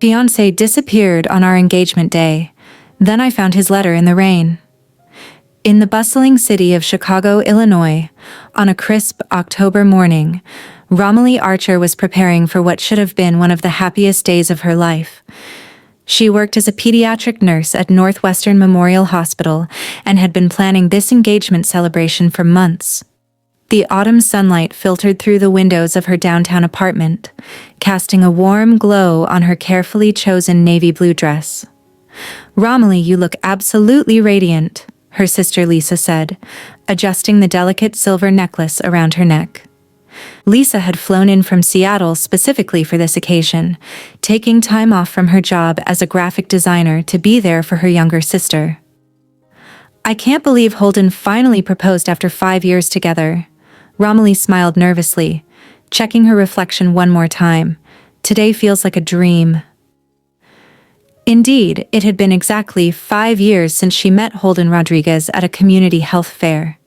Fiancé disappeared on our engagement day. Then I found his letter in the rain. In the bustling city of Chicago, Illinois, on a crisp October morning, Romilly Archer was preparing for what should have been one of the happiest days of her life. She worked as a pediatric nurse at Northwestern Memorial Hospital and had been planning this engagement celebration for months. The autumn sunlight filtered through the windows of her downtown apartment, casting a warm glow on her carefully chosen navy blue dress. "Romilly, you look absolutely radiant," her sister Lisa said, adjusting the delicate silver necklace around her neck. Lisa had flown in from Seattle specifically for this occasion, taking time off from her job as a graphic designer to be there for her younger sister. "I can't believe Holden finally proposed after 5 years together." Romilly smiled nervously, checking her reflection one more time. "Today feels like a dream." Indeed, it had been exactly 5 years since she met Holden Rodriguez at a community health fair.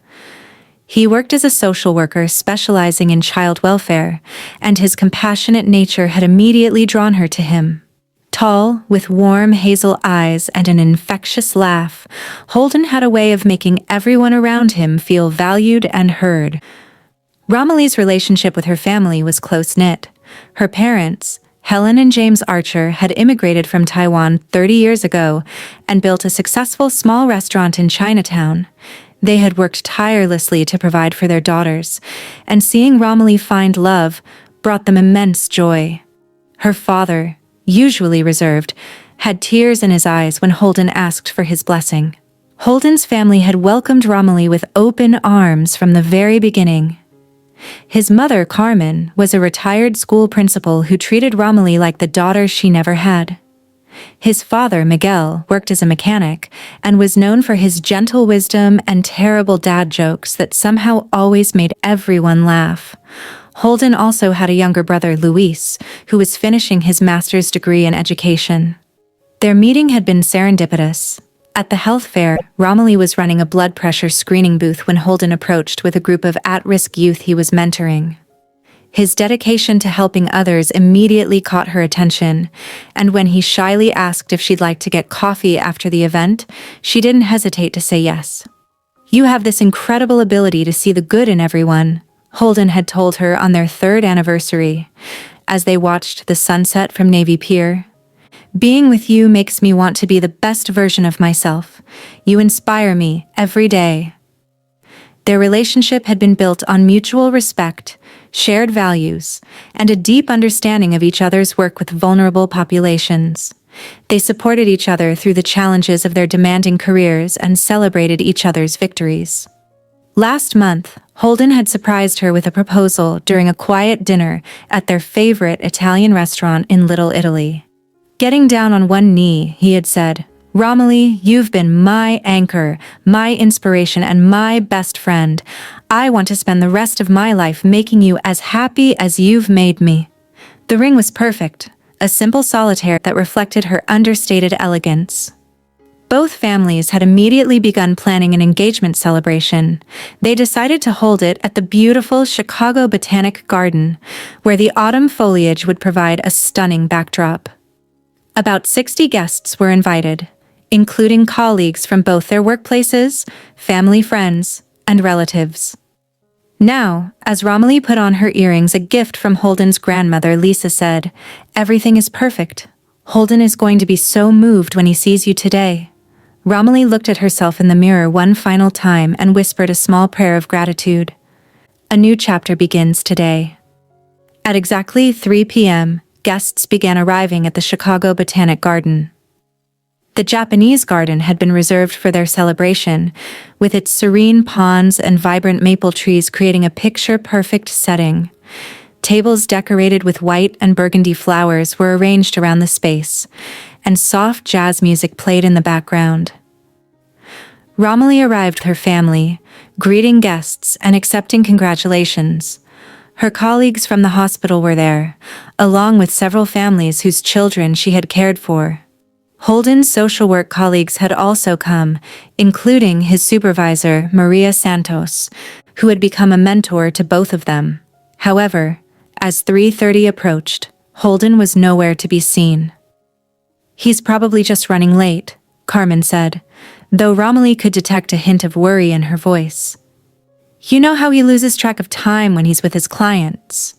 He worked as a social worker specializing in child welfare, and his compassionate nature had immediately drawn her to him. Tall, with warm hazel eyes and an infectious laugh, Holden had a way of making everyone around him feel valued and heard. Romilly's relationship with her family was close-knit. Her parents, Helen and James Archer, had immigrated from Taiwan 30 years ago and built a successful small restaurant in Chinatown. They had worked tirelessly to provide for their daughters, and seeing Romilly find love brought them immense joy. Her father, usually reserved, had tears in his eyes when Holden asked for his blessing. Holden's family had welcomed Romilly with open arms from the very beginning. His mother, Carmen, was a retired school principal who treated Romilly like the daughter she never had. His father, Miguel, worked as a mechanic and was known for his gentle wisdom and terrible dad jokes that somehow always made everyone laugh. Holden also had a younger brother, Luis, who was finishing his master's degree in education. Their meeting had been serendipitous. At the health fair, Romilly was running a blood pressure screening booth when Holden approached with a group of at-risk youth he was mentoring. His dedication to helping others immediately caught her attention, and when he shyly asked if she'd like to get coffee after the event, she didn't hesitate to say yes. "You have this incredible ability to see the good in everyone," Holden had told her on their 3rd anniversary, as they watched the sunset from Navy Pier. "Being with you makes me want to be the best version of myself. You inspire me every day." Their relationship had been built on mutual respect, shared values, and a deep understanding of each other's work with vulnerable populations. They supported each other through the challenges of their demanding careers and celebrated each other's victories. Last month, Holden had surprised her with a proposal during a quiet dinner at their favorite Italian restaurant in Little Italy. Getting down on one knee, he had said, "Romilly, you've been my anchor, my inspiration, and my best friend. I want to spend the rest of my life making you as happy as you've made me." The ring was perfect, a simple solitaire that reflected her understated elegance. Both families had immediately begun planning an engagement celebration. They decided to hold it at the beautiful Chicago Botanic Garden, where the autumn foliage would provide a stunning backdrop. About 60 guests were invited, including colleagues from both their workplaces, family friends, and relatives. Now, as Romilly put on her earrings, a gift from Holden's grandmother, Lisa said, "Everything is perfect. Holden is going to be so moved when he sees you today." Romilly looked at herself in the mirror one final time and whispered a small prayer of gratitude. A new chapter begins today. At exactly 3 p.m., guests began arriving at the Chicago Botanic Garden. The Japanese garden had been reserved for their celebration, with its serene ponds and vibrant maple trees creating a picture-perfect setting. Tables decorated with white and burgundy flowers were arranged around the space, and soft jazz music played in the background. Romilly arrived with her family, greeting guests and accepting congratulations. Her colleagues from the hospital were there, along with several families whose children she had cared for. Holden's social work colleagues had also come, including his supervisor, Maria Santos, who had become a mentor to both of them. However, as 3:30 approached, Holden was nowhere to be seen. He's probably just running late, Carmen said, though Romilly could detect a hint of worry in her voice. You know how he loses track of time when he's with his clients?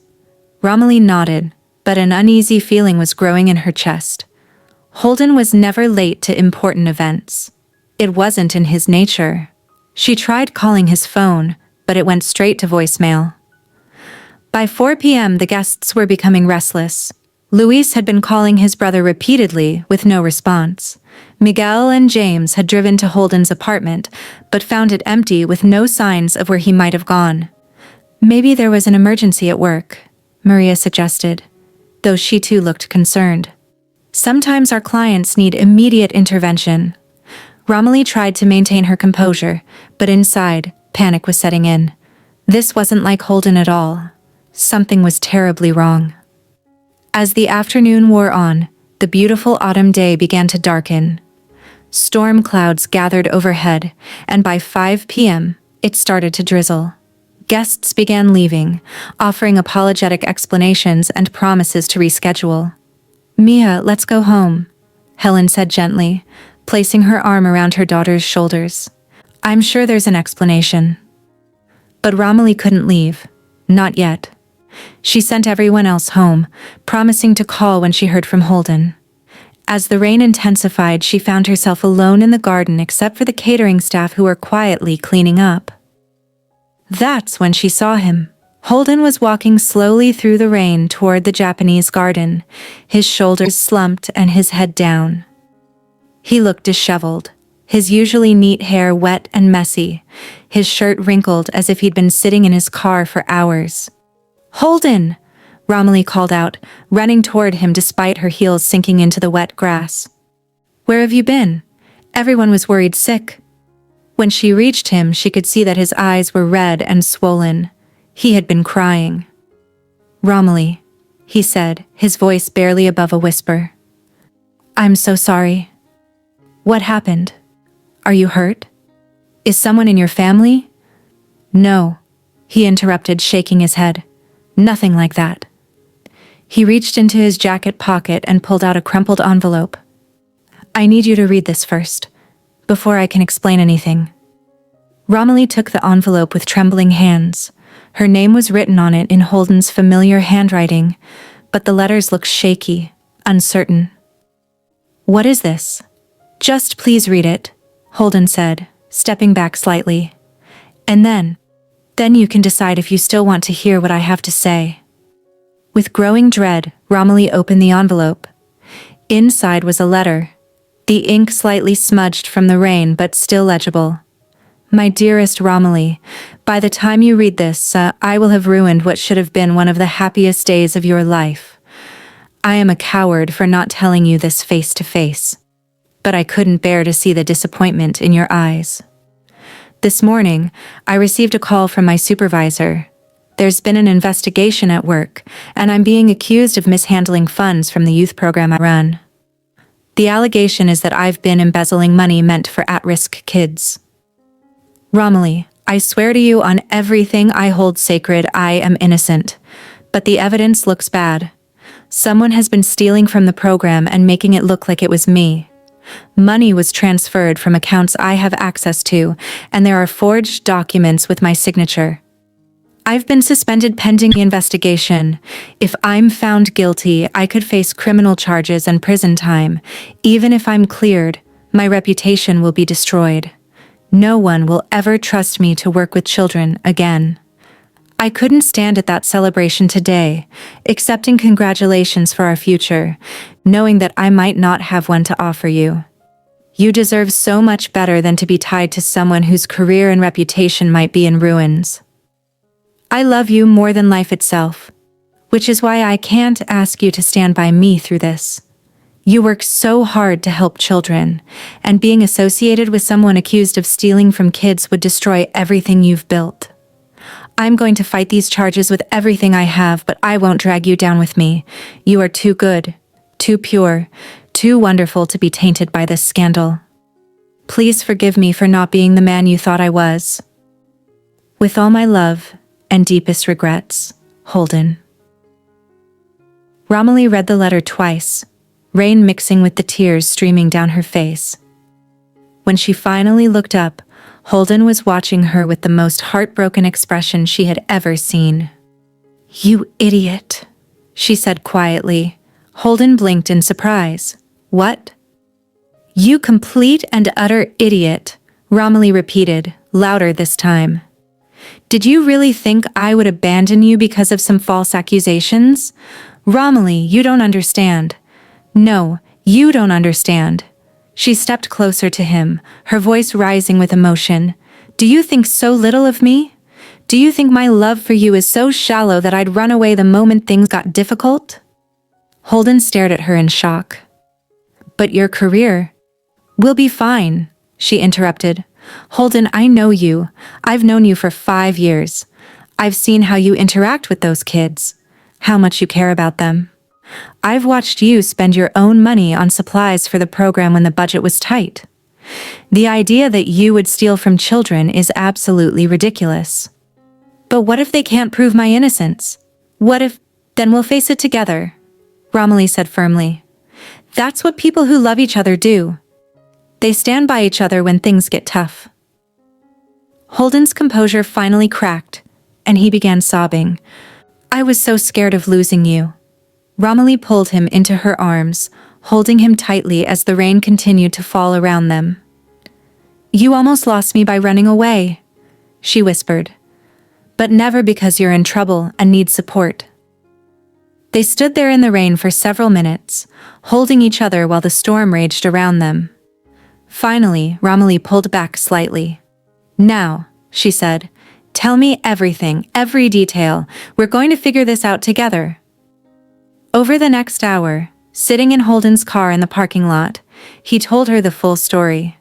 Romilly nodded, but an uneasy feeling was growing in her chest. Holden was never late to important events. It wasn't in his nature. She tried calling his phone, but it went straight to voicemail. By 4 p.m., the guests were becoming restless. Luis had been calling his brother repeatedly with no response. Miguel and James had driven to Holden's apartment, but found it empty with no signs of where he might have gone. Maybe there was an emergency at work, Maria suggested, though she too looked concerned. Sometimes our clients need immediate intervention. Romilly tried to maintain her composure, but inside, panic was setting in. This wasn't like Holden at all. Something was terribly wrong. As the afternoon wore on, the beautiful autumn day began to darken. Storm clouds gathered overhead, and by 5 p.m., it started to drizzle. Guests began leaving, offering apologetic explanations and promises to reschedule. Mia, let's go home, Helen said gently, placing her arm around her daughter's shoulders. I'm sure there's an explanation. But Romilly couldn't leave. Not yet. She sent everyone else home, promising to call when she heard from Holden. As the rain intensified, she found herself alone in the garden except for the catering staff who were quietly cleaning up. That's when she saw him. Holden was walking slowly through the rain toward the Japanese garden, his shoulders slumped and his head down. He looked disheveled, his usually neat hair wet and messy, his shirt wrinkled as if he'd been sitting in his car for hours. Holden! Romilly called out, running toward him despite her heels sinking into the wet grass. Where have you been? Everyone was worried sick. When she reached him, she could see that his eyes were red and swollen. He had been crying. Romilly, he said, his voice barely above a whisper. I'm so sorry. What happened? Are you hurt? Is someone in your family? No, he interrupted, shaking his head. Nothing like that. He reached into his jacket pocket and pulled out a crumpled envelope. I need you to read this first, before I can explain anything. Romilly took the envelope with trembling hands. Her name was written on it in Holden's familiar handwriting, but the letters looked shaky, uncertain. What is this? Just please read it, Holden said, stepping back slightly. And then you can decide if you still want to hear what I have to say. With growing dread, Romilly opened the envelope. Inside was a letter, the ink slightly smudged from the rain but still legible. My dearest Romilly, by the time you read this, I will have ruined what should have been one of the happiest days of your life. I am a coward for not telling you this face to face, but I couldn't bear to see the disappointment in your eyes. This morning, I received a call from my supervisor. There's been an investigation at work, and I'm being accused of mishandling funds from the youth program I run. The allegation is that I've been embezzling money meant for at-risk kids. Romilly, I swear to you on everything I hold sacred, I am innocent. But the evidence looks bad. Someone has been stealing from the program and making it look like it was me. Money was transferred from accounts I have access to, and there are forged documents with my signature. I've been suspended pending the investigation. If I'm found guilty, I could face criminal charges and prison time. Even if I'm cleared, my reputation will be destroyed. No one will ever trust me to work with children again. I couldn't stand at that celebration today, accepting congratulations for our future, knowing that I might not have one to offer you. You deserve so much better than to be tied to someone whose career and reputation might be in ruins. I love you more than life itself, which is why I can't ask you to stand by me through this. You work so hard to help children, and being associated with someone accused of stealing from kids would destroy everything you've built. I'm going to fight these charges with everything I have, but I won't drag you down with me. You are too good, too pure, too wonderful to be tainted by this scandal. Please forgive me for not being the man you thought I was. With all my love and deepest regrets, Holden. Romilly read the letter twice, rain mixing with the tears streaming down her face. When she finally looked up, Holden was watching her with the most heartbroken expression she had ever seen. "You idiot," she said quietly. Holden blinked in surprise. "What?" "You complete and utter idiot," Romilly repeated, louder this time. "Did you really think I would abandon you because of some false accusations? Romilly, you don't understand. No, you don't understand." She stepped closer to him, her voice rising with emotion. "Do you think so little of me? Do you think my love for you is so shallow that I'd run away the moment things got difficult?" Holden stared at her in shock. "But your career?" "Will be fine," she interrupted. "Holden, I know you. I've known you for 5 years. I've seen how you interact with those kids, how much you care about them. I've watched you spend your own money on supplies for the program when the budget was tight. The idea that you would steal from children is absolutely ridiculous. But what if they can't prove my innocence? What if— Then we'll face it together," Romilly said firmly. "That's what people who love each other do. They stand by each other when things get tough." Holden's composure finally cracked, and he began sobbing. "I was so scared of losing you." Romilly pulled him into her arms, holding him tightly as the rain continued to fall around them. "You almost lost me by running away," she whispered. "But never because you're in trouble and need support." They stood there in the rain for several minutes, holding each other while the storm raged around them. Finally, Romilly pulled back slightly. "Now," she said, "tell me everything, every detail. We're going to figure this out together." Over the next hour, sitting in Holden's car in the parking lot, he told her the full story.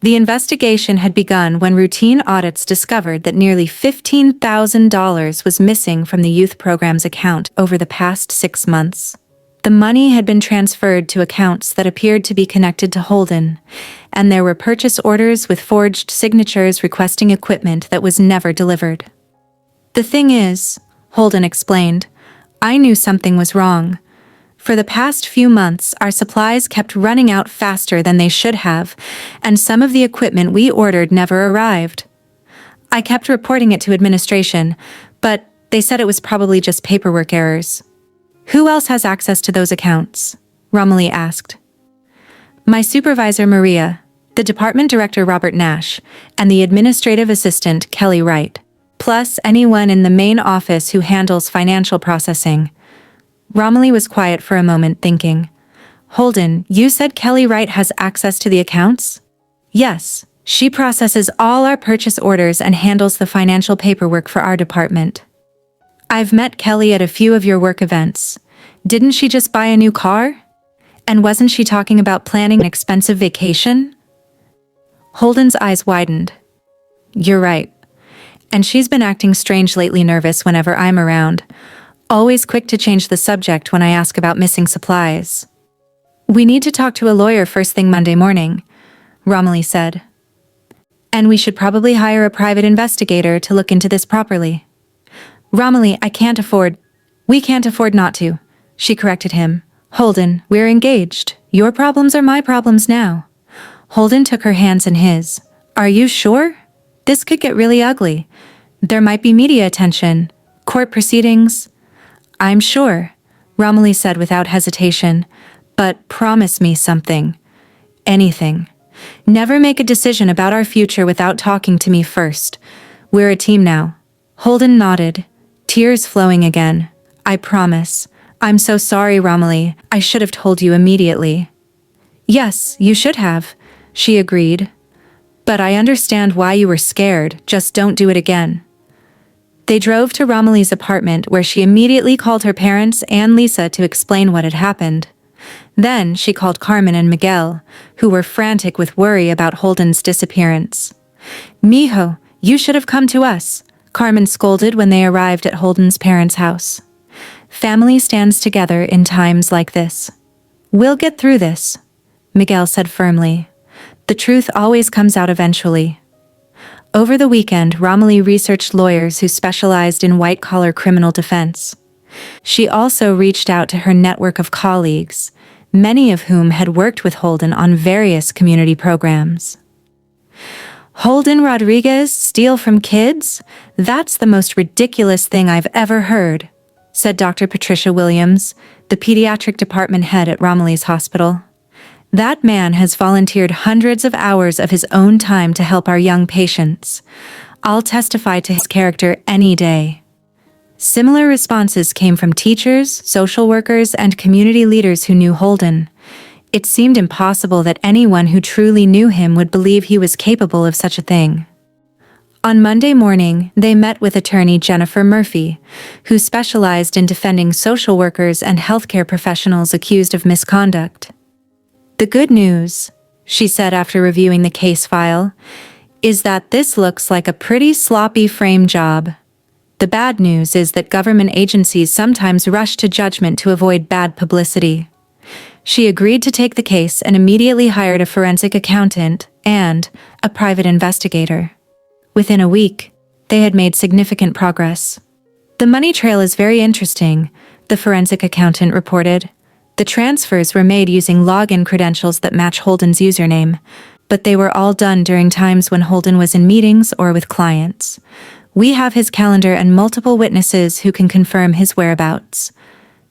The investigation had begun when routine audits discovered that nearly $15,000 was missing from the youth program's account over the past 6 months. The money had been transferred to accounts that appeared to be connected to Holden, and there were purchase orders with forged signatures requesting equipment that was never delivered. "The thing is," Holden explained, "I knew something was wrong. For the past few months, our supplies kept running out faster than they should have, and some of the equipment we ordered never arrived. I kept reporting it to administration, but they said it was probably just paperwork errors." "Who else has access to those accounts?" Romilly asked. "My supervisor Maria, the department director Robert Nash, and the administrative assistant Kelly Wright, plus anyone in the main office who handles financial processing." Romilly was quiet for a moment, thinking. "Holden, you said Kelly Wright has access to the accounts?" "Yes, she processes all our purchase orders and handles the financial paperwork for our department." "I've met Kelly at a few of your work events. Didn't she just buy a new car? And wasn't she talking about planning an expensive vacation?" Holden's eyes widened. "You're right. And she's been acting strange lately, nervous whenever I'm around. Always quick to change the subject when I ask about missing supplies." "We need to talk to a lawyer first thing Monday morning," Romilly said. "And we should probably hire a private investigator to look into this properly." "Romilly, we can't afford not to," she corrected him. "Holden, we're engaged. Your problems are my problems now." Holden took her hands in his. "Are you sure? This could get really ugly. There might be media attention, court proceedings." "I'm sure," Romilly said without hesitation. "But promise me something. Anything. Never make a decision about our future without talking to me first. We're a team now." Holden nodded, tears flowing again. "I promise. I'm so sorry, Romilly. I should have told you immediately." "Yes, you should have," she agreed. "But I understand why you were scared. Just don't do it again." They drove to Romilly's apartment, where she immediately called her parents and Lisa to explain what had happened. Then she called Carmen and Miguel, who were frantic with worry about Holden's disappearance. "Mijo, you should have come to us," Carmen scolded when they arrived at Holden's parents' house. "Family stands together in times like this." "We'll get through this," Miguel said firmly. "The truth always comes out eventually." Over the weekend, Romilly researched lawyers who specialized in white-collar criminal defense. She also reached out to her network of colleagues, many of whom had worked with Holden on various community programs. Holden Rodriguez steal from kids? That's the most ridiculous thing I've ever heard, said Dr. Patricia Williams, the pediatric department head at Romilly's hospital. That man has volunteered hundreds of hours of his own time to help our young patients. I'll testify to his character any day. Similar responses came from teachers, social workers, and community leaders who knew Holden. It seemed impossible that anyone who truly knew him would believe he was capable of such a thing. On Monday morning, they met with attorney Jennifer Murphy, who specialized in defending social workers and healthcare professionals accused of misconduct. The good news, she said after reviewing the case file, is that this looks like a pretty sloppy frame job. The bad news is that government agencies sometimes rush to judgment to avoid bad publicity. She agreed to take the case and immediately hired a forensic accountant and a private investigator. Within a week, they had made significant progress. The money trail is very interesting, the forensic accountant reported. The transfers were made using login credentials that match Holden's username, but they were all done during times when Holden was in meetings or with clients. We have his calendar and multiple witnesses who can confirm his whereabouts.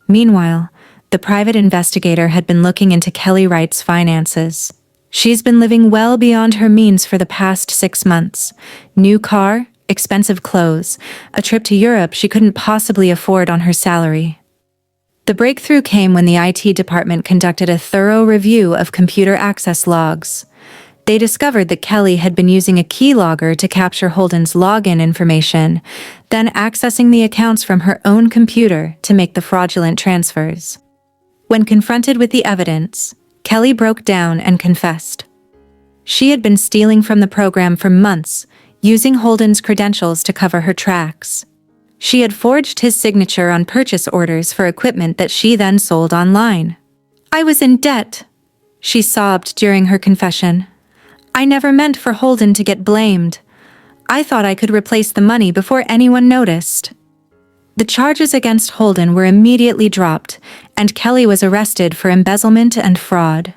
Meanwhile, the private investigator had been looking into Kelly Wright's finances. She's been living well beyond her means for the past 6 months. New car, expensive clothes, a trip to Europe she couldn't possibly afford on her salary. The breakthrough came when the IT department conducted a thorough review of computer access logs. They discovered that Kelly had been using a keylogger to capture Holden's login information, then accessing the accounts from her own computer to make the fraudulent transfers. When confronted with the evidence, Kelly broke down and confessed. She had been stealing from the program for months, using Holden's credentials to cover her tracks. She had forged his signature on purchase orders for equipment that she then sold online. "I was in debt," she sobbed during her confession. "I never meant for Holden to get blamed. I thought I could replace the money before anyone noticed." The charges against Holden were immediately dropped, and Kelly was arrested for embezzlement and fraud.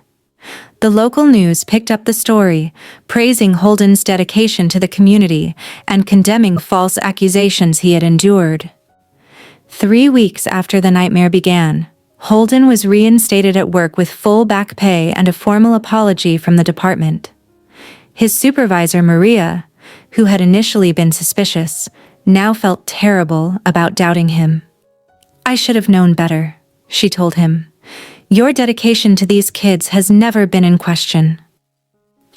The local news picked up the story, praising Holden's dedication to the community and condemning false accusations he had endured. 3 weeks after the nightmare began, Holden was reinstated at work with full back pay and a formal apology from the department. His supervisor, Maria, who had initially been suspicious, now felt terrible about doubting him. "I should have known better," she told him. "Your dedication to these kids has never been in question."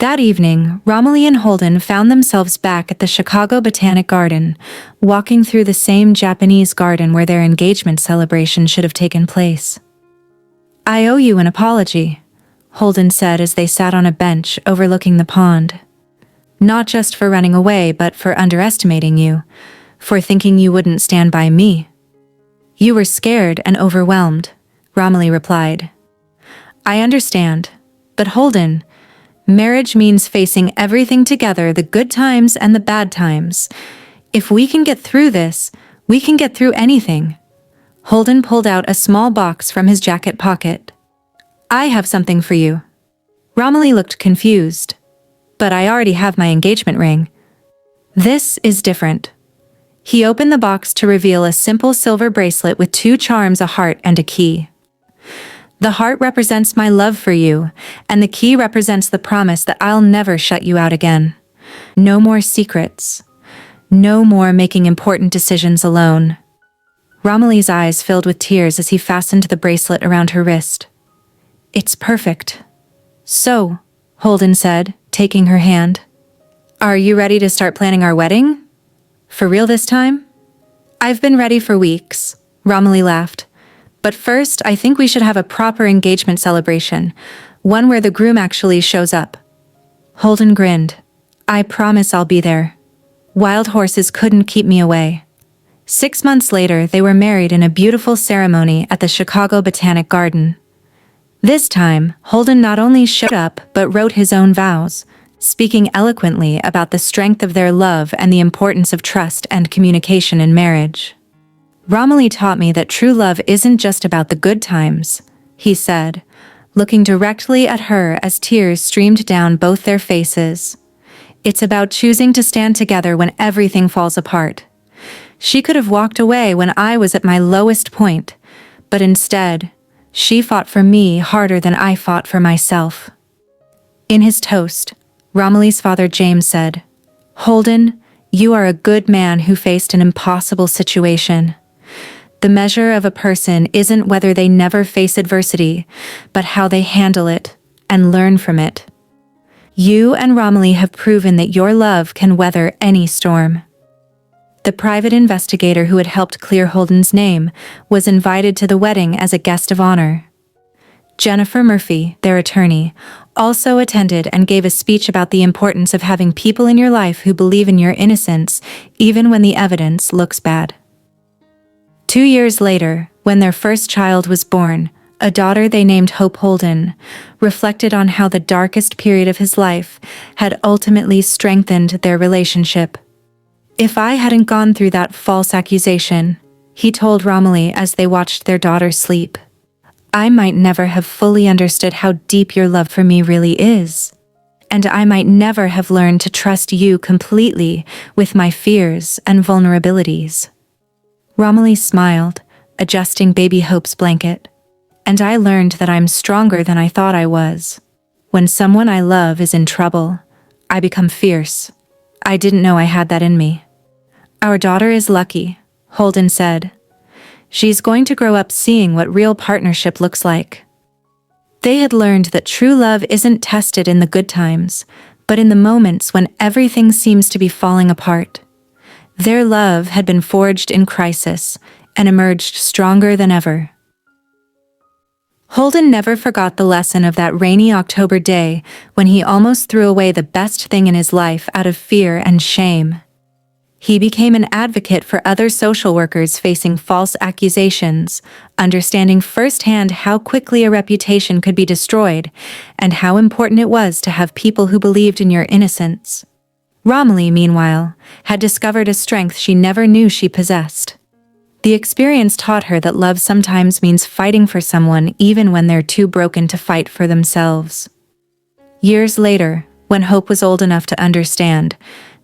That evening, Romilly and Holden found themselves back at the Chicago Botanic Garden, walking through the same Japanese garden where their engagement celebration should have taken place. "I owe you an apology," Holden said as they sat on a bench overlooking the pond. "Not just for running away, but for underestimating you, for thinking you wouldn't stand by me." "You were scared and overwhelmed," Romilly replied. "I understand, but Holden, marriage means facing everything together, the good times and the bad times. If we can get through this, we can get through anything." Holden pulled out a small box from his jacket pocket. "I have something for you." Romilly looked confused. "But I already have my engagement ring." "This is different." He opened the box to reveal a simple silver bracelet with 2 charms, a heart and a key. "The heart represents my love for you, and the key represents the promise that I'll never shut you out again. No more secrets. No more making important decisions alone." Romilly's eyes filled with tears as he fastened the bracelet around her wrist. "It's perfect." "So," Holden said, taking her hand, "are you ready to start planning our wedding? For real this time?" "I've been ready for weeks," Romilly laughed. "But first, I think we should have a proper engagement celebration, one where the groom actually shows up." Holden grinned. "I promise I'll be there. Wild horses couldn't keep me away." 6 months later, they were married in a beautiful ceremony at the Chicago Botanic Garden. This time, Holden not only showed up but wrote his own vows, speaking eloquently about the strength of their love and the importance of trust and communication in marriage. "Romilly taught me that true love isn't just about the good times," he said. looking directly at her as tears streamed down both their faces. It's about choosing to stand together when everything falls apart. She could have walked away when I was at my lowest point, but instead, she fought for me harder than I fought for myself. In his toast, Romilly's father James said, "Holden, you are a good man who faced an impossible situation. The measure of a person isn't whether they never face adversity, but how they handle it and learn from it. You and Romilly have proven that your love can weather any storm." The private investigator who had helped clear Holden's name was invited to the wedding as a guest of honor. Jennifer Murphy, their attorney, also attended and gave a speech about the importance of having people in your life who believe in your innocence, even when the evidence looks bad. 2 years later, when their first child was born, a daughter they named Hope Holden, reflected on how the darkest period of his life had ultimately strengthened their relationship. "If I hadn't gone through that false accusation," he told Romilly as they watched their daughter sleep, "I might never have fully understood how deep your love for me really is. And I might never have learned to trust you completely with my fears and vulnerabilities." Romilly smiled, adjusting baby Hope's blanket. "And I learned that I'm stronger than I thought I was. When someone I love is in trouble, I become fierce. I didn't know I had that in me." "Our daughter is lucky," Holden said. "She's going to grow up seeing what real partnership looks like." They had learned that true love isn't tested in the good times, but in the moments when everything seems to be falling apart. Their love had been forged in crisis and emerged stronger than ever. Holden never forgot the lesson of that rainy October day when he almost threw away the best thing in his life out of fear and shame. He became an advocate for other social workers facing false accusations, understanding firsthand how quickly a reputation could be destroyed and how important it was to have people who believed in your innocence. Romilly, meanwhile, had discovered a strength she never knew she possessed. The experience taught her that love sometimes means fighting for someone even when they're too broken to fight for themselves. Years later, when Hope was old enough to understand,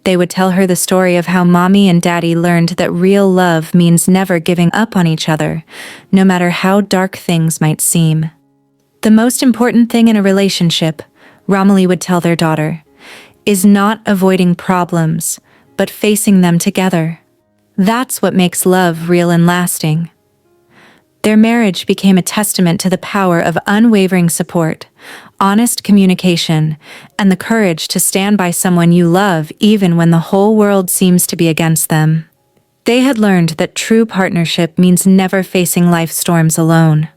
they would tell her the story of how Mommy and Daddy learned that real love means never giving up on each other, no matter how dark things might seem. "The most important thing in a relationship," Romilly would tell their daughter, "is not avoiding problems, but facing them together. That's what makes love real and lasting." Their marriage became a testament to the power of unwavering support, honest communication, and the courage to stand by someone you love even when the whole world seems to be against them. They had learned that true partnership means never facing life storms alone.